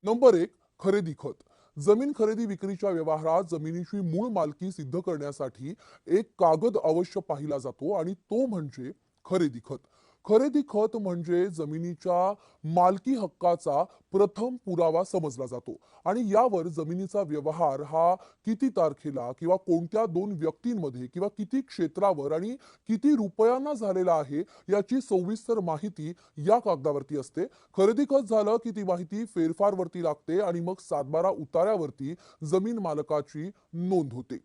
Number एक, खरेदी खत. जमीन खरेदी विक्रीच्या व्यवहारात जमिनीची मूळ मालकी सिद्ध करण्यासाठी एक कागद अवश्य पाहिला जातो आणि तो म्हणजे खरेदी खत. खरेदी खत म्हणजे जमिनीच्या मालकी हक्काचा प्रथम पुरावा समजला जातो आणि यावर जमिनीचा व्यवहार हा किती तारखेला किंवा कोणत्या दोन व्यक्तींमध्ये किंवा किती क्षेत्रावर आणि किती रुपयांना झालेला आहे याची सविस्तर माहिती या कागदावरती असते. खरेदी खत झालं की ती माहिती फेरफारवरती लागते आणि मग सातबारा उतार्यावरती जमीन मालकाची नोंद होते.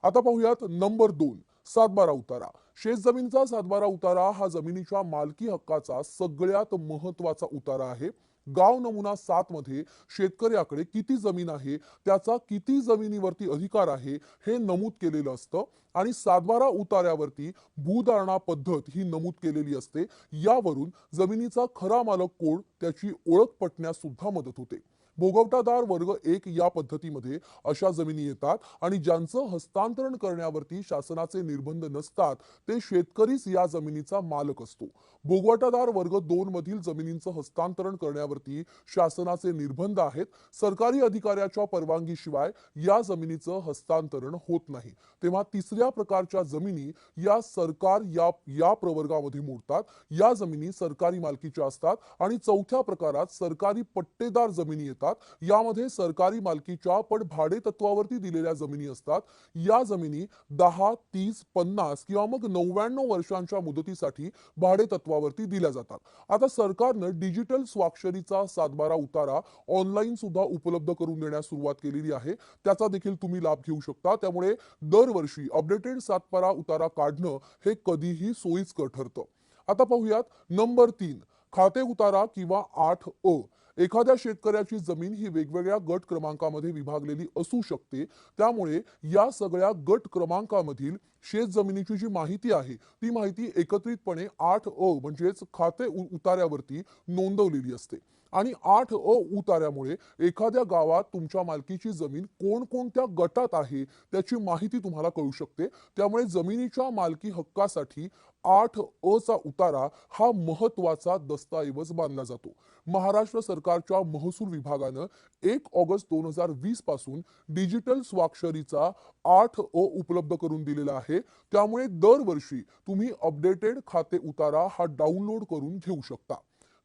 आता पाहूयात नंबर 2, सातबारा उतारा. शेतजमिनीचा सातबारा उतारा हा जमिनीच्या मालकी हक्काचा सगळ्यात महत्वाचा उतारा आहे. गाव नमुना 7 मध्ये शेतकऱ्याकडे किती जमीन आहे, त्याचा किती जमिनीवरती अधिकार आहे हे नमूद केलेलं असतं आणि सातबारा उतार्यावरती भूधारणा पद्धत ही नमूद केलेली असते. यावरून जमिनीचा खरा मालक कोण त्याची ओळख पटण्यास सुद्धा मदत होते. भोगवटादार वर्ग 1 या पद्धतीमध्ये अशा जमिनी येतात आणि ज्यांचं हस्तांतरण करण्यावरती शासनाचे निर्बंध नसतात ते शेतकरीच या जमिनीचा मालक असतो. भोगवटादार वर्ग 2 मधील जमिनींचं हस्तांतरण करण्यावरती शासनाचे निर्बंध आहेत. सरकारी अधिकाऱ्याच्या परवानगीशिवाय या जमिनीचं हस्तांतरण होत नाही. तेव्हा तिसऱ्या प्रकारच्या जमिनी या सरकार या प्रवर्गामध्ये मोडतात. या जमिनी सरकारी मालकीच्या असतात आणि चौथ्या प्रकारात सरकारी पट्टेदार जमिनी येतात. यामध्ये सरकारी मालकीच्या पण भाडे तत्वावरती दिलेल्या जमिनी असतात. या जमिनी 10, 30, 50 किंवा मग 99 वर्षांच्या मुदतीसाठी भाडे तत्वावरती दिल्या जातात. आता सरकारनं डिजिटल स्वाक्षरीचा सातबारा उतारा ऑनलाईन सुद्धा उपलब्ध करून देण्यास सुरुवात केलेली आहे. त्याचा देखील तुम्ही लाभ घेऊ शकता. त्यामुळे दरवर्षी अपडेटेड सातबारा उतारा काढणं हे कधीही सोयीस्कर ठरतं. आता पाहूयात नंबर 3, खाते उतारा किंवा 8 अ. एखाद्या शेतकऱ्याची जमीन ही वेगवेगळ्या गट क्रमांकामध्ये विभागलेली असू शकते. त्यामुळे या सगळ्या गट क्रमांकामधील शेत जमिनीची जी माहिती आहे ती माहिती एकत्रितपणे 8 अ म्हणजेच खाते उतार्यावरती नोंदवलेली असते. आणि 8 अ उतार्यामुळे एखाद्या गावात तुमच्या मालकीची जमीन कोणकोणत्या गटात आहे त्याची माहिती तुम्हाला कळू शकते. त्यामुळे जमिनीच्या मालकी हक्कासाठी 8 अ चा उतारा हा महत्वाचा दस्तऐवज मानला जातो. महाराष्ट्र सरकारच्या महसूल विभागानं 1 ऑगस्ट 2020 पासून डिजिटल स्वाक्षरीचा 8 अ उपलब्ध करून दिलेला आहे. त्यामुळे दरवर्षी तुम्ही अपडेटेड खाते उतारा हा डाउनलोड करून घेऊ शकता.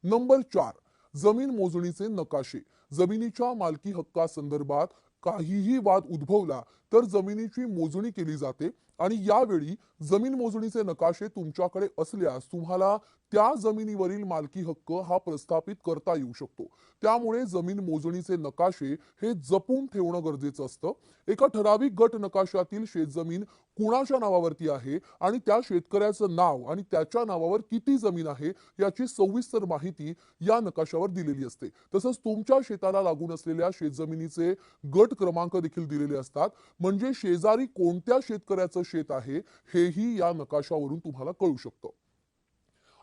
नंबर 4, जमीन मोजणीचे नकाशे. जमिनीच्या मालकी हक्कासंदर्भात काहीही वाद उद्भवला तर जमिनीची मोजणी केली जाते आणि यावेळी जमीन मोजणीचे नकाशे तुमच्याकडे असल्यास तुम्हाला त्या जमिनीवरील मालकी हक्क हा प्रस्थापित करता येऊ शकतो. त्यामुळे जमीन मोजणीचे नकाशे हे जपून ठेवणं गरजेचं असतं. एका ठराविक गट नकाशातील शेतजमीन कुणाच्या नावावरती आहे आणि त्या शेतकऱ्याचं नाव आणि त्याच्या नावावर किती जमीन आहे याची सविस्तर माहिती या नकाशावर दिलेली असते. तसंच तुमच्या शेताला लागून असलेल्या शेतजमिनीचे गट क्रमांक देखील दिलेले असतात. म्हणजे शेजारी कोणत्या शेतकऱ्याचं शेत आहे हेही या नकाशावरून तुम्हाला कळू शकतं.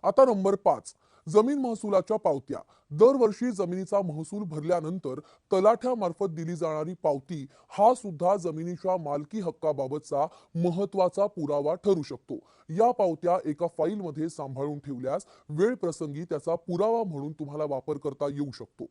आता नंबर 5, जमीन महसुलाच्या पावत्या. दरवर्षी जमिनीचा महसूल भरल्यानंतर तलाठ्यामार्फत दिली जाणारी पावती हा सुद्धा जमिनीच्या मालकी हक्काबाबतचा महत्वाचा पुरावा ठरू शकतो. या पावत्या एका फाईलमध्ये सांभाळून ठेवल्यास वेळ प्रसंगी त्याचा पुरावा म्हणून तुम्हाला वापर करता येऊ शकतो.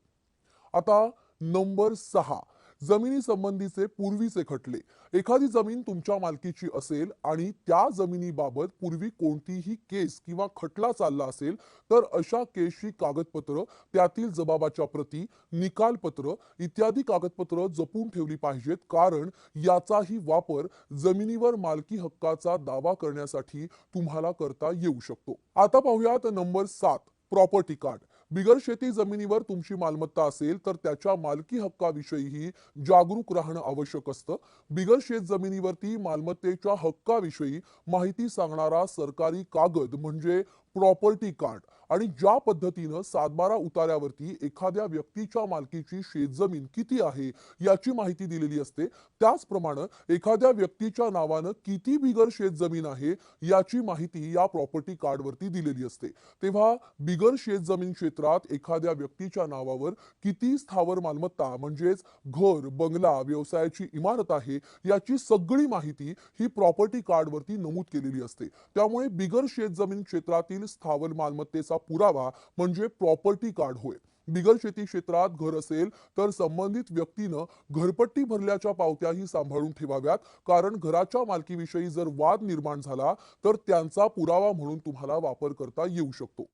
आता नंबर 6, जमिनी संबंधीचे पूर्वीचे खटले. एखादी जमीन तुमच्या मालकीची असेल आणि त्या जमिनीबाबत पूर्वी कोणतीही केस किंवा खटला चालला असेल तर अशा केसची कागदपत्र, त्यातील जबाबाच्या प्रती, निकालपत्र इत्यादी कागदपत्र जपून ठेवली पाहिजेत. कारण याचाही वापर जमिनीवर मालकी हक्काचा दावा करण्यासाठी तुम्हाला करता येऊ शकतो. आता पाहूयात नंबर 7, प्रॉपर्टी कार्ड. बिगर शेती जमिनीवर तुमची मालमत्ता असेल तर त्याच्या मालकी हक्काविषयीही जागरूक राहणं आवश्यक असतं. बिगर शेत जमिनीवरती मालमत्तेच्या हक्काविषयी माहिती सांगणारा सरकारी कागद म्हणजे प्रॉपर्टी कार्ड आणि ज्या पद्धतीनं सातबारा उतार्यावरती एखाद्या व्यक्तीच्या मालकीची शेतजमीन किती आहे याची माहिती दिलेली असते, त्याचप्रमाणे एखाद्या व्यक्तीच्या नावानं किती बिगर शेतजमीन आहे याची माहिती या प्रॉपर्टी कार्डवरती दिलेली असते. तेव्हा बिगर शेतजमीन क्षेत्रात एखाद्या व्यक्तीच्या नावावर किती स्थावर मालमत्ता म्हणजेच घर, बंगला, व्यवसायाची इमारत आहे याची सगळी माहिती ही प्रॉपर्टी कार्डवरती नमूद केलेली असते. त्यामुळे बिगर शेतजमीन क्षेत्रातील स्थावर मालमत्तेचा पुरावा म्हणजे प्रॉपर्टी कार्ड होय. बिगर शेती क्षेत्रात घर असेल तर संबंधित व्यक्तीनं घरपट्टी भरल्याच्या पावत्याही सांभाळून ठेवाव्यात, कारण घराच्या मालकीविषयी जर वाद निर्माण झाला तर त्यांचा पुरावा म्हणून तुम्हाला वापर करता येऊ शकतो.